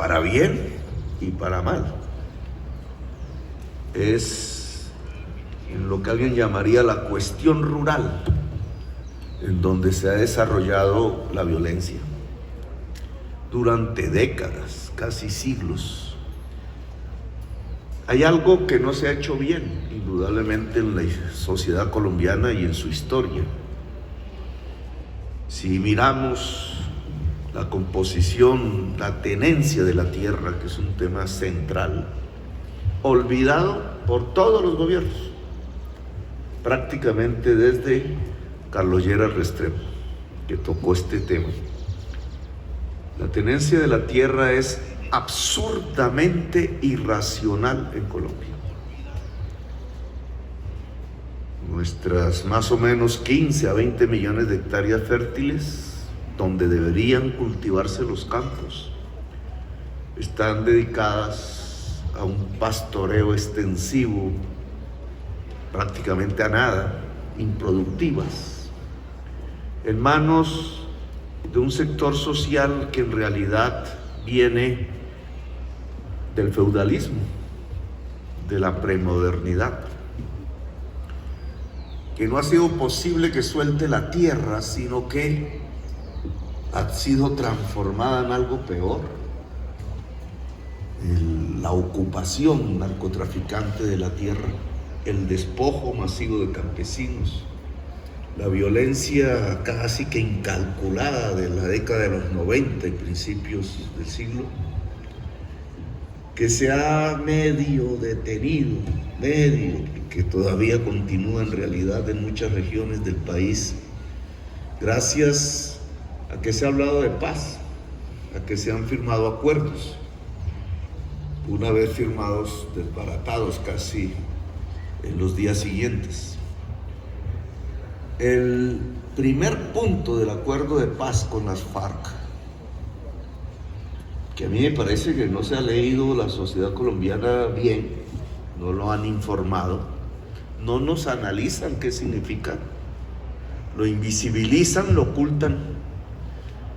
para bien y para mal. Es en lo que alguien llamaría la cuestión rural, en donde se ha desarrollado la violencia durante décadas, casi siglos. Hay algo que no se ha hecho bien, indudablemente, en la sociedad colombiana y en su historia. Si miramos la composición, la tenencia de la tierra, que es un tema central, olvidado por todos los gobiernos, prácticamente desde Carlos Lleras Restrepo, que tocó este tema. La tenencia de la tierra es absurdamente irracional en Colombia. Nuestras más o menos 15 a 20 millones de hectáreas fértiles, donde deberían cultivarse los campos, están dedicadas a un pastoreo extensivo, prácticamente a nada, improductivas, en manos de un sector social que en realidad viene del feudalismo, de la premodernidad, que no ha sido posible que suelte la tierra, sino que ha sido transformada en algo peor. La ocupación narcotraficante de la tierra, el despojo masivo de campesinos, la violencia casi que incalculada de la década de los 90 y principios del siglo, que se ha medio detenido, que todavía continúa en realidad en muchas regiones del país, gracias a que se ha hablado de paz, a que se han firmado acuerdos, una vez firmados, desbaratados casi en los días siguientes. El primer punto del acuerdo de paz con las FARC, que a mí me parece que no se ha leído la sociedad colombiana bien, no lo han informado, no nos analizan qué significa, lo invisibilizan, lo ocultan.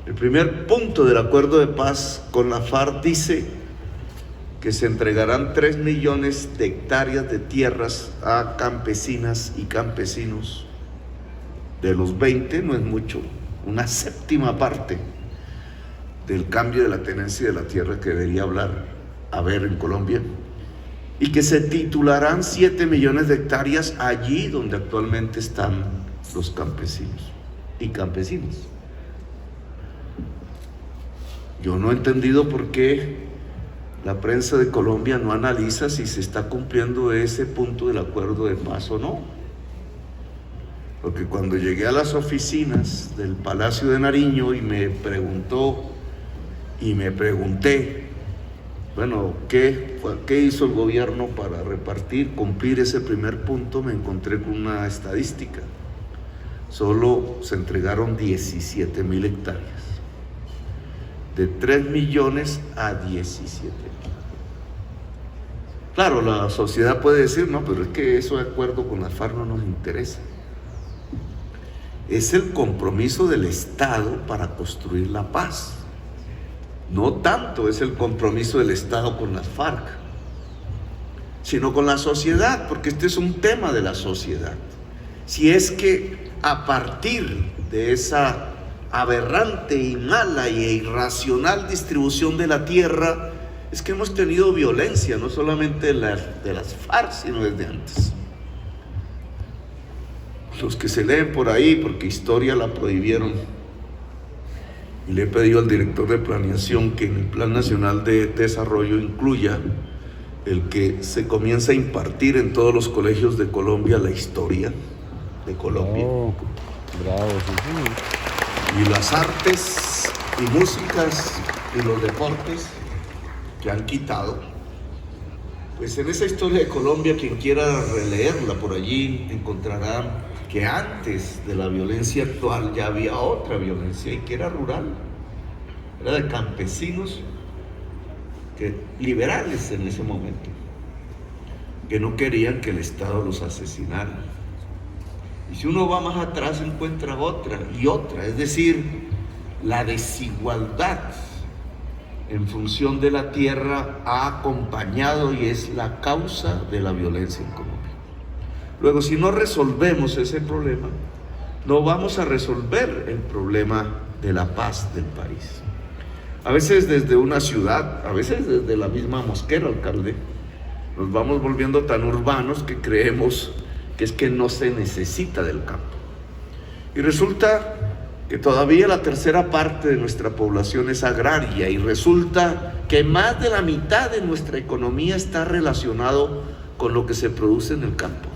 El primer punto del acuerdo de paz con la FARC dice que se entregarán 3 millones de hectáreas de tierras a campesinas y campesinos. De los 20, no es mucho, una séptima parte del cambio de la tenencia de la tierra que debería haber en Colombia, y que se titularán 7 millones de hectáreas allí donde actualmente están los campesinos y campesinas. Yo no he entendido por qué la prensa de Colombia no analiza si se está cumpliendo ese punto del acuerdo de paz o no. Porque cuando llegué a las oficinas del Palacio de Nariño y me pregunté, bueno, ¿qué hizo el gobierno para cumplir ese primer punto? Me encontré con una estadística. Solo se entregaron 17.000 hectáreas. De 3 millones a 17. Claro, la sociedad puede decir, no, pero es que eso de acuerdo con las FARC no nos interesa. Es el compromiso del Estado para construir la paz. No tanto es el compromiso del Estado con las FARC, sino con la sociedad, porque este es un tema de la sociedad. Si es que a partir de esa aberrante y mala e irracional distribución de la tierra, es que hemos tenido violencia, no solamente de las FARC, sino desde antes. Los que se leen por ahí, porque historia la prohibieron, y le he pedido al director de planeación que en el Plan Nacional de Desarrollo incluya el que se comienza a impartir en todos los colegios de Colombia la historia de Colombia. Oh, bravo, sí. Y las artes y músicas y los deportes que han quitado. Pues en esa historia de Colombia, quien quiera releerla por allí encontrará que antes de la violencia actual ya había otra violencia, y que era rural, era de campesinos liberales en ese momento, que no querían que el Estado los asesinara. Y si uno va más atrás encuentra otra y otra, es decir, la desigualdad en función de la tierra ha acompañado y es la causa de la violencia en Colombia. Luego, si no resolvemos ese problema, no vamos a resolver el problema de la paz del país. A veces desde una ciudad, a veces desde la misma Mosquera, alcalde, nos vamos volviendo tan urbanos que creemos que es que no se necesita del campo. Y resulta que todavía la tercera parte de nuestra población es agraria y resulta que más de la mitad de nuestra economía está relacionado con lo que se produce en el campo.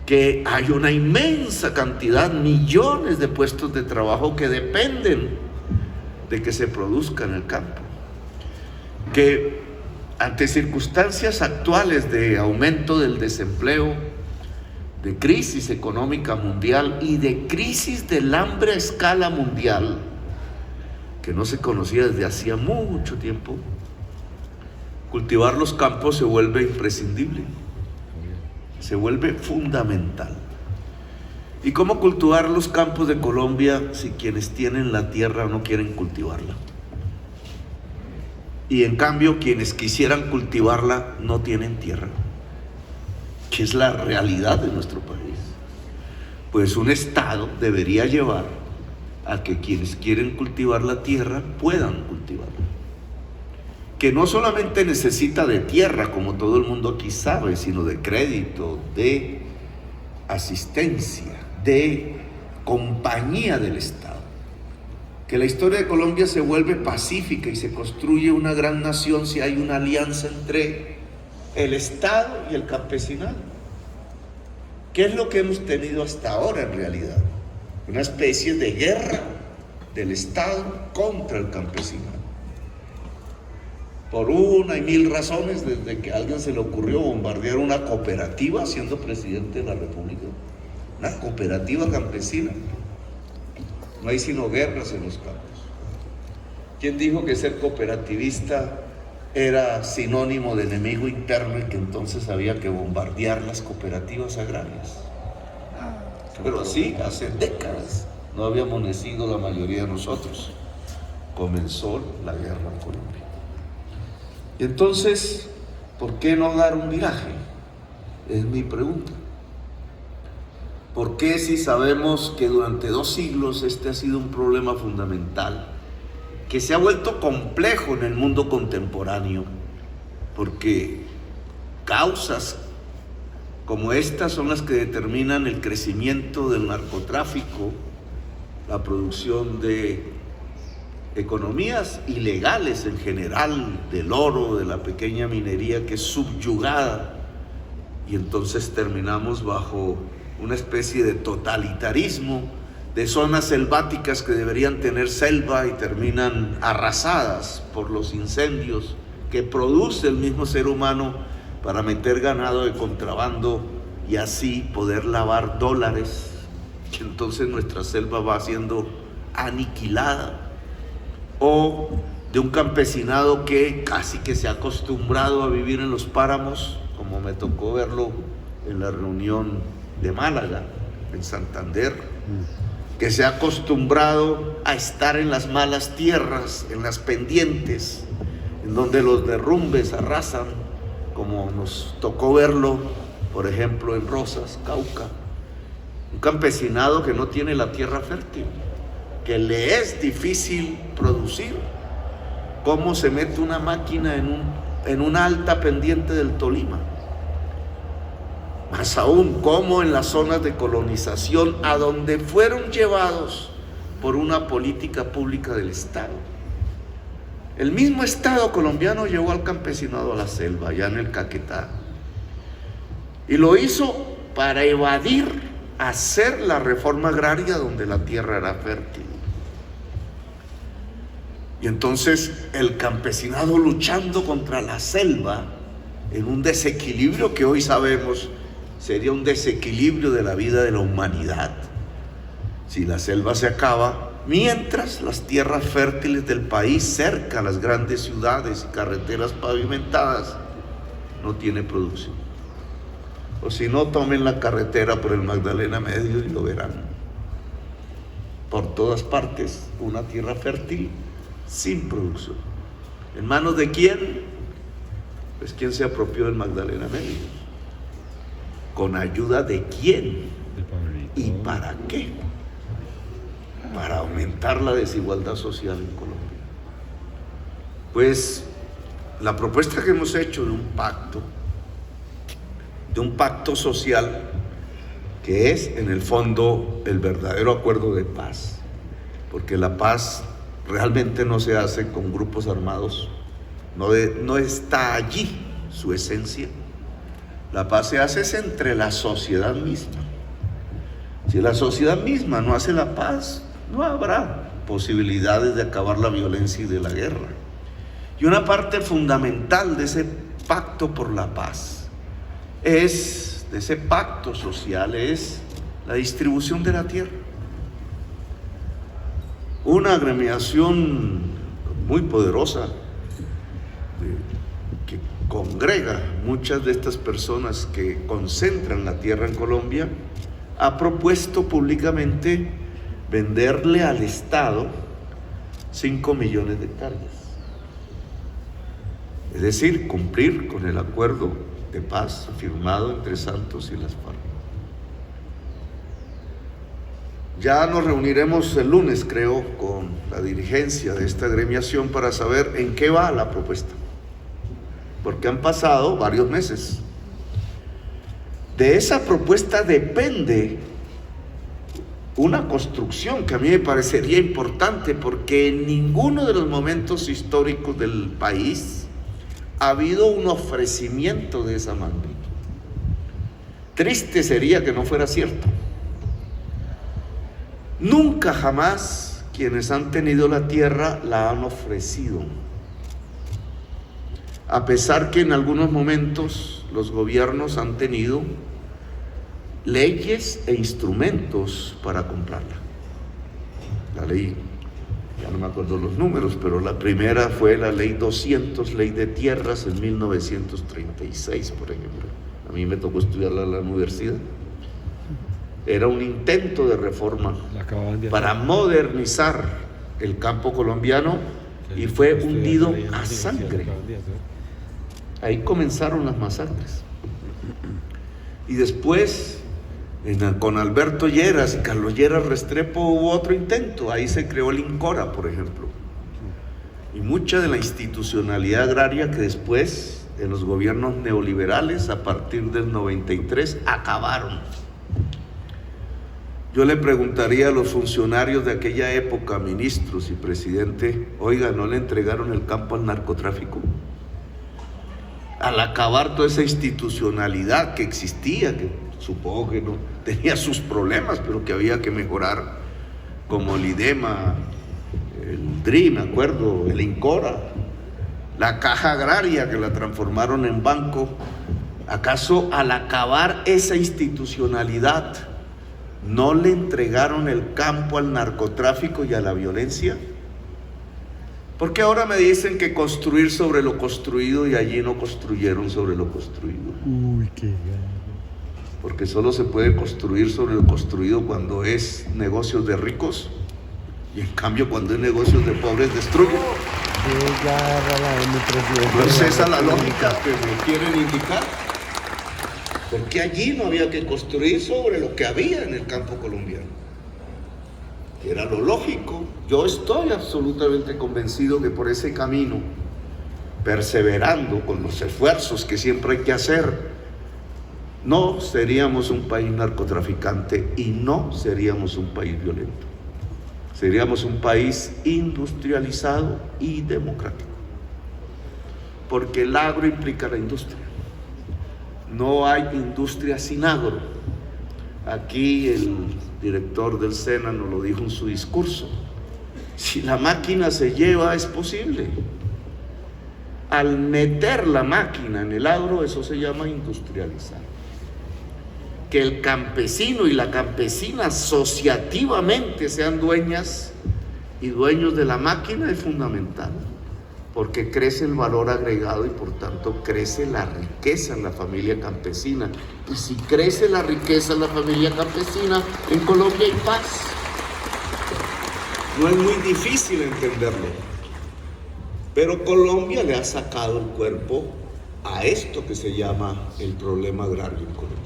Que hay una inmensa cantidad, millones de puestos de trabajo que dependen de que se produzca en el campo. Que ante circunstancias actuales de aumento del desempleo, de crisis económica mundial y de crisis del hambre a escala mundial, que no se conocía desde hacía mucho tiempo, cultivar los campos se vuelve imprescindible, se vuelve fundamental. ¿Y cómo cultivar los campos de Colombia si quienes tienen la tierra no quieren cultivarla? Y en cambio quienes quisieran cultivarla no tienen tierra, que es la realidad de nuestro país. Pues un Estado debería llevar a que quienes quieren cultivar la tierra puedan cultivarla. Que no solamente necesita de tierra, como todo el mundo aquí sabe, sino de crédito, de asistencia, de compañía del Estado. Que la historia de Colombia se vuelve pacífica y se construye una gran nación si hay una alianza entre el Estado y el campesinado. ¿Qué es lo que hemos tenido hasta ahora en realidad? Una especie de guerra del Estado contra el campesinado. Por una y mil razones, desde que a alguien se le ocurrió bombardear una cooperativa siendo presidente de la República. Una cooperativa campesina. No hay sino guerras en los campos. ¿Quién dijo que ser cooperativista era sinónimo de enemigo interno y que entonces había que bombardear las cooperativas agrarias? Pero así, hace décadas, no habíamos nacido la mayoría de nosotros. Comenzó la guerra en Colombia. Y entonces, ¿por qué no dar un viraje? Es mi pregunta. ¿Por qué, si sabemos que durante 2 siglos este ha sido un problema fundamental, que se ha vuelto complejo en el mundo contemporáneo? Porque causas como estas son las que determinan el crecimiento del narcotráfico, la producción de economías ilegales en general, del oro, de la pequeña minería que es subyugada, y entonces terminamos bajo una especie de totalitarismo, de zonas selváticas que deberían tener selva y terminan arrasadas por los incendios que produce el mismo ser humano para meter ganado de contrabando y así poder lavar dólares, que entonces nuestra selva va siendo aniquilada. O de un campesinado que casi que se ha acostumbrado a vivir en los páramos, como me tocó verlo en la reunión de Málaga, en Santander, que se ha acostumbrado a estar en las malas tierras, en las pendientes, en donde los derrumbes arrasan, como nos tocó verlo, por ejemplo, en Rosas, Cauca. Un campesinado que no tiene la tierra fértil, que le es difícil producir. ¿Cómo se mete una máquina en una alta pendiente del Tolima? Más aún, cómo en las zonas de colonización a donde fueron llevados por una política pública del Estado. El mismo Estado colombiano llevó al campesinado a la selva, allá en el Caquetá, y lo hizo para evadir hacer la reforma agraria donde la tierra era fértil. Y entonces el campesinado luchando contra la selva en un desequilibrio que hoy sabemos sería un desequilibrio de la vida de la humanidad. Si la selva se acaba, mientras las tierras fértiles del país cerca a las grandes ciudades y carreteras pavimentadas no tiene producción. O si no, tomen la carretera por el Magdalena Medio y lo verán. Por todas partes, una tierra fértil sin producción. ¿En manos de quién? Pues quién se apropió del Magdalena Medio. ¿Con ayuda de quién? ¿Y para qué? Para aumentar la desigualdad social en Colombia. Pues la propuesta que hemos hecho de un pacto social, que es en el fondo el verdadero acuerdo de paz, porque la paz realmente no se hace con grupos armados, no está allí su esencia. La paz se hace es entre la sociedad misma. Si la sociedad misma no hace la paz, no habrá posibilidades de acabar la violencia y de la guerra. Y una parte fundamental de ese pacto por la paz de ese pacto social es la distribución de la tierra. Una agremiación muy poderosa que congrega muchas de estas personas que concentran la tierra en Colombia ha propuesto públicamente venderle al Estado 5 millones de hectáreas. Es decir, cumplir con el acuerdo de paz firmado entre Santos y las FARC. Ya nos reuniremos el lunes, creo, con la dirigencia de esta agremiación para saber en qué va la propuesta, porque han pasado varios meses. De esa propuesta depende una construcción que a mí me parecería importante, porque en ninguno de los momentos históricos del país ha habido un ofrecimiento de esa magnitud. Triste sería que no fuera cierto. Nunca jamás quienes han tenido la tierra la han ofrecido, a pesar que en algunos momentos los gobiernos han tenido leyes e instrumentos para comprarla. La ley, ya no me acuerdo los números, pero la primera fue la ley 200, ley de tierras, en 1936, por ejemplo. A mí me tocó estudiarla en la universidad. Era un intento de reforma para modernizar el campo colombiano y fue hundido a sangre. Ahí comenzaron las masacres. Y después, con Alberto Lleras y Carlos Lleras Restrepo, hubo otro intento. Ahí se creó el INCORA, por ejemplo. Y mucha de la institucionalidad agraria que después, en los gobiernos neoliberales, a partir del 93, acabaron. Yo le preguntaría a los funcionarios de aquella época, ministros y presidente, oiga, ¿no le entregaron el campo al narcotráfico? Al acabar toda esa institucionalidad que existía, que supongo que no tenía sus problemas, pero que había que mejorar, como el IDEMA, el DRI, me acuerdo, el INCORA, la Caja Agraria, que la transformaron en banco. ¿Acaso al acabar esa institucionalidad no le entregaron el campo al narcotráfico y a la violencia? ¿Por qué ahora me dicen que construir sobre lo construido y allí no construyeron sobre lo construido? Uy, qué gano. Porque solo se puede construir sobre lo construido cuando es negocios de ricos, y en cambio cuando es negocios de pobres destruyen. ¿No es esa la lógica que me quieren indicar? Porque allí no había que construir sobre lo que había en el campo colombiano, que era lo lógico. Yo estoy absolutamente convencido que por ese camino, perseverando con los esfuerzos que siempre hay que hacer, no seríamos un país narcotraficante y no seríamos un país violento. Seríamos un país industrializado y democrático, porque el agro implica la industria. No hay industria sin agro. Aquí el director del SENA nos lo dijo en su discurso. Si la máquina se lleva, es posible. Al meter la máquina en el agro, eso se llama industrializar. Que el campesino y la campesina asociativamente sean dueñas y dueños de la máquina es fundamental, porque crece el valor agregado y por tanto crece la riqueza en la familia campesina. Y si crece la riqueza en la familia campesina, en Colombia hay paz. No es muy difícil entenderlo. Pero Colombia le ha sacado el cuerpo a esto que se llama el problema agrario en Colombia.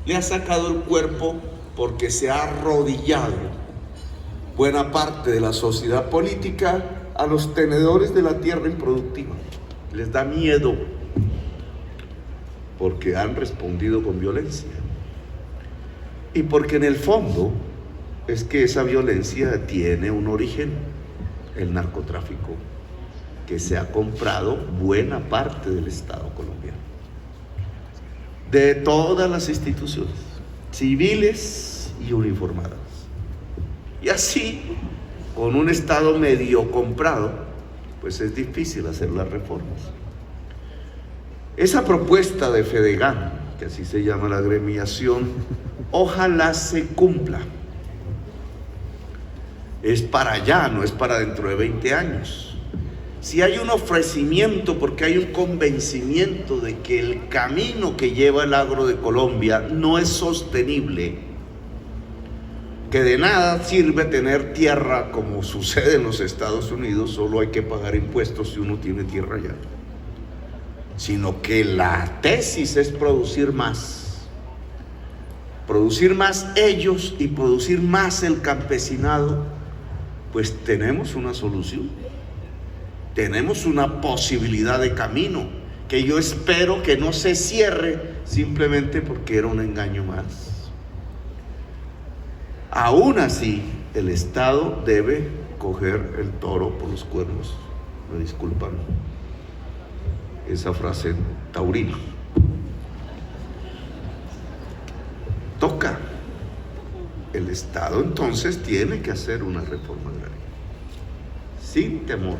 Le ha sacado el cuerpo porque se ha arrodillado buena parte de la sociedad política a los tenedores de la tierra improductiva. Les da miedo porque han respondido con violencia. Y porque en el fondo es que esa violencia tiene un origen, el narcotráfico, que se ha comprado buena parte del Estado colombiano, de todas las instituciones, civiles y uniformadas. Y así, con un Estado medio comprado, pues es difícil hacer las reformas. Esa propuesta de Fedegan, que así se llama la agremiación, ojalá se cumpla. Es para allá, no es para dentro de 20 años. Si hay un ofrecimiento, porque hay un convencimiento de que el camino que lleva el agro de Colombia no es sostenible, que de nada sirve tener tierra como sucede en los Estados Unidos, solo hay que pagar impuestos si uno tiene tierra allá, sino que la tesis es producir más ellos y producir más el campesinado, pues tenemos una solución, tenemos una posibilidad de camino que yo espero que no se cierre simplemente porque era un engaño más. Aún así, el Estado debe coger el toro por los cuernos. Me disculpan esa frase taurina. Toca. El Estado entonces tiene que hacer una reforma agraria, sin temor.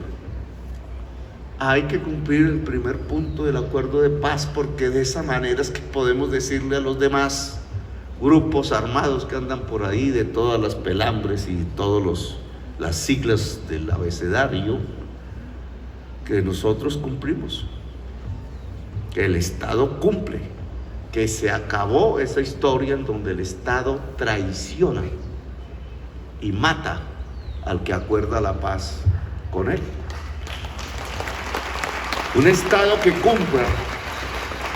Hay que cumplir el primer punto del acuerdo de paz, porque de esa manera es que podemos decirle a los demás grupos armados que andan por ahí de todas las pelambres y todas las siglas del abecedario, que nosotros cumplimos, que el Estado cumple, que se acabó esa historia en donde el Estado traiciona y mata al que acuerda la paz con él. Un Estado que cumpla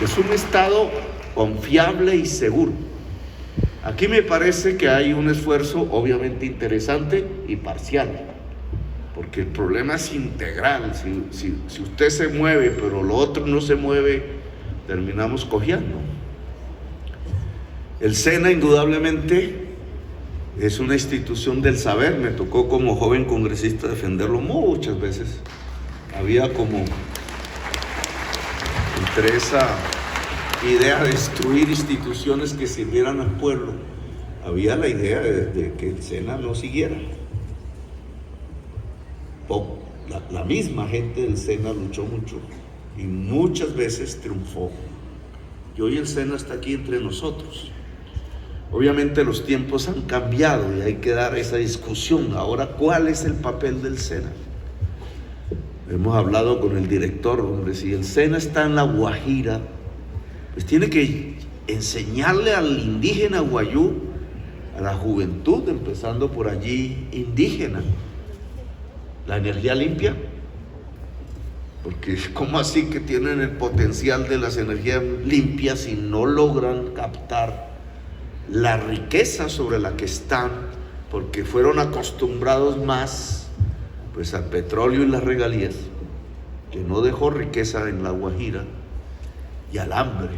es un Estado confiable y seguro. Aquí me parece que hay un esfuerzo obviamente interesante y parcial, porque el problema es integral. Si usted se mueve pero lo otro no se mueve, terminamos cojeando. El SENA indudablemente es una institución del saber. Me tocó como joven congresista defenderlo muchas veces. Había como entre esa idea de destruir instituciones que sirvieran al pueblo, había la idea de que el SENA no siguiera. La misma gente del SENA luchó mucho y muchas veces triunfó. Y hoy el SENA está aquí entre nosotros. Obviamente los tiempos han cambiado y hay que dar esa discusión. Ahora, ¿cuál es el papel del SENA? Hemos hablado con el director, hombre, si el SENA está en La Guajira, pues tiene que enseñarle al indígena guayú, a la juventud, empezando por allí, indígena, la energía limpia. Porque ¿cómo así que tienen el potencial de las energías limpias y no logran captar la riqueza sobre la que están? Porque fueron acostumbrados más pues al petróleo y las regalías, que no dejó riqueza en La Guajira, y al hambre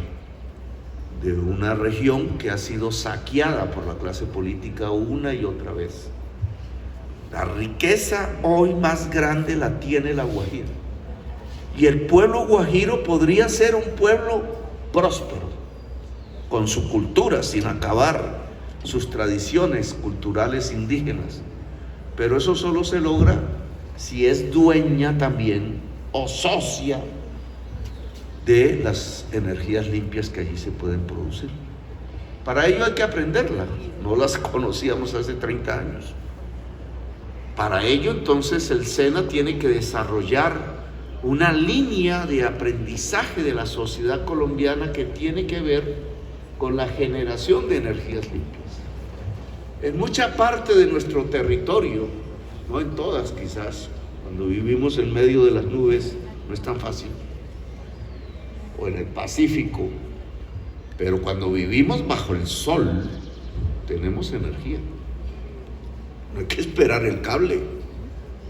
de una región que ha sido saqueada por la clase política una y otra vez. La riqueza hoy más grande la tiene La Guajira, y el pueblo guajiro podría ser un pueblo próspero, con su cultura, sin acabar sus tradiciones culturales indígenas, pero eso solo se logra si es dueña también o socia de las energías limpias que allí se pueden producir. Para ello hay que aprenderlas, no las conocíamos hace 30 años. Para ello entonces el SENA tiene que desarrollar una línea de aprendizaje de la sociedad colombiana que tiene que ver con la generación de energías limpias. En mucha parte de nuestro territorio, no en todas quizás, Cuando vivimos en medio de las nubes no es tan fácil, o en el Pacífico, pero cuando vivimos bajo el sol tenemos energía. No hay que esperar el cable,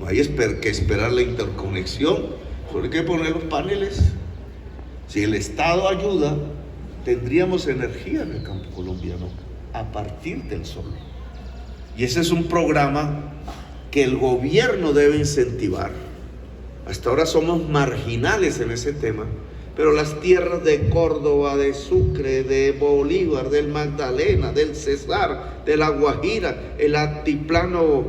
no hay que esperar la interconexión, solo hay que poner los paneles. Si el Estado ayuda, tendríamos energía en el campo colombiano a partir del sol. Y ese es un programa que el gobierno debe incentivar. Hasta ahora somos marginales en ese tema, pero las tierras de Córdoba, de Sucre, de Bolívar, del Magdalena, del Cesar, de La Guajira, el altiplano,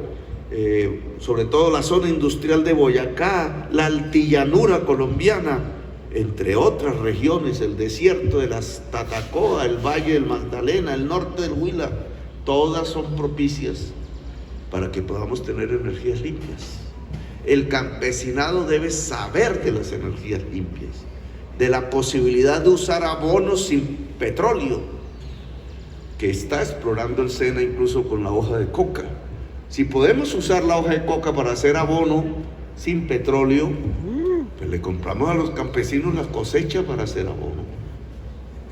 sobre todo la zona industrial de Boyacá, la altillanura colombiana, entre otras regiones, el desierto de las Tatacoa, el Valle del Magdalena, el norte del Huila, todas son propicias para que podamos tener energías limpias. El campesinado debe saber de las energías limpias, de la posibilidad de usar abonos sin petróleo, que está explorando el SENA incluso con la hoja de coca. Si podemos usar la hoja de coca para hacer abono sin petróleo, pues le compramos a los campesinos las cosechas para hacer abono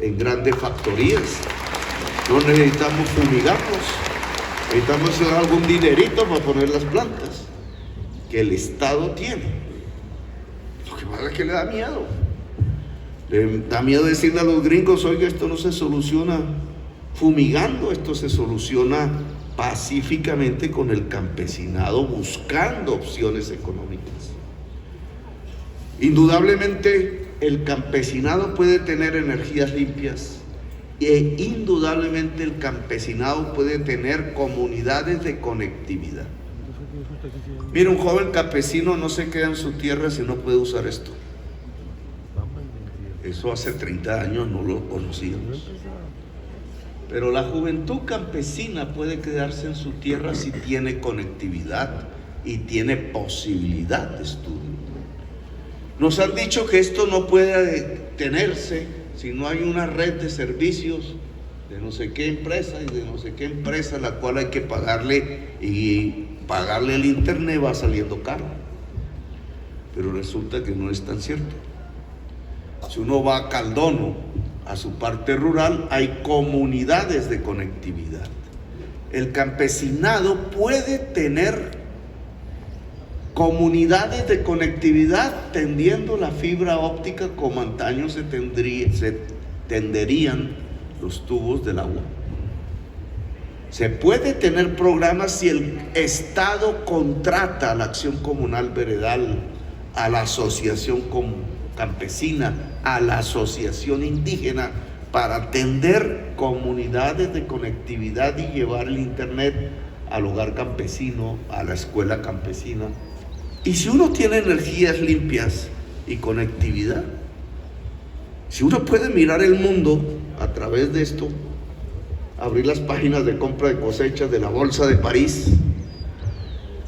en grandes factorías. No necesitamos fumigarlos, necesitamos hacer algún dinerito para poner las plantas que el Estado tiene. Lo que pasa es que le da miedo. Le da miedo decirle a los gringos: oiga, esto no se soluciona fumigando, esto se soluciona pacíficamente con el campesinado buscando opciones económicas. Indudablemente el campesinado puede tener energías limpias e indudablemente el campesinado puede tener comunidades de conectividad. Mira, un joven campesino no se queda en su tierra si no puede usar esto. Eso hace 30 años no lo conocíamos. Pero la juventud campesina puede quedarse en su tierra si tiene conectividad y tiene posibilidad de estudio. Nos han dicho que esto no puede tenerse si no hay una red de servicios de no sé qué empresa y de no sé qué empresa, la cual hay que pagarle, y pagarle el internet va saliendo caro. Pero resulta que no es tan cierto. Si uno va a Caldono, a su parte rural, hay comunidades de conectividad. El campesinado puede tener comunidades de conectividad tendiendo la fibra óptica como antaño se tenderían los tubos del agua. Se puede tener programas si el Estado contrata a la acción comunal veredal, a la asociación campesina, a la asociación indígena, para atender comunidades de conectividad y llevar el internet al hogar campesino, a la escuela campesina. Y si uno tiene energías limpias y conectividad, si uno puede mirar el mundo a través de esto, abrir las páginas de compra de cosechas de la Bolsa de París,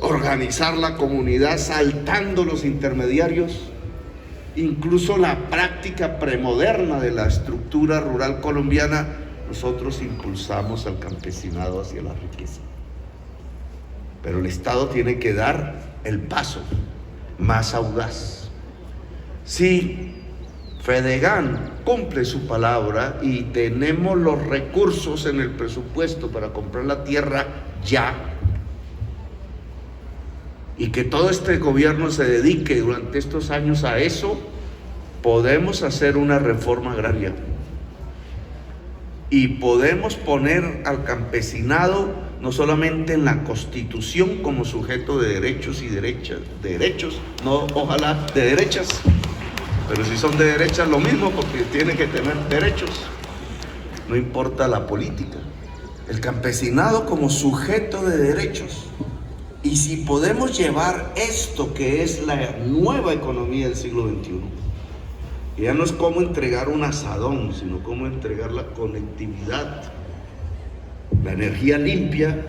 organizar la comunidad saltando los intermediarios, incluso la práctica premoderna de la estructura rural colombiana, nosotros impulsamos al campesinado hacia la riqueza. Pero el Estado tiene que dar el paso más audaz. Si Fedegan cumple su palabra y tenemos los recursos en el presupuesto para comprar la tierra ya, y que todo este gobierno se dedique durante estos años a eso, podemos hacer una reforma agraria y podemos poner al campesinado no solamente en la Constitución como sujeto de derechos y derechos, no ojalá de derechas, pero si son de derechas lo mismo, porque tiene que tener derechos, no importa la política, el campesinado como sujeto de derechos. Y si podemos llevar esto que es la nueva economía del siglo XXI, ya no es cómo entregar un asadón, sino cómo entregar la conectividad, la energía limpia,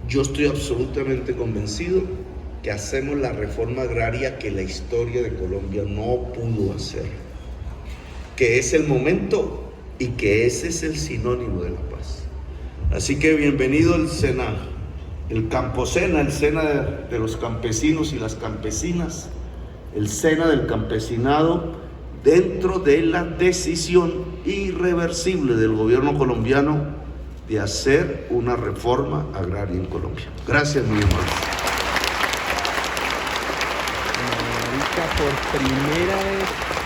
yo estoy absolutamente convencido que hacemos la reforma agraria que la historia de Colombia no pudo hacer, que es el momento y que ese es el sinónimo de la paz. Así que bienvenido al SENA. el Camposena, el SENA de los campesinos y las campesinas, el SENA del campesinado, dentro de la decisión irreversible del gobierno colombiano de hacer una reforma agraria en Colombia. Gracias, mi hermano. Marica, por primera vez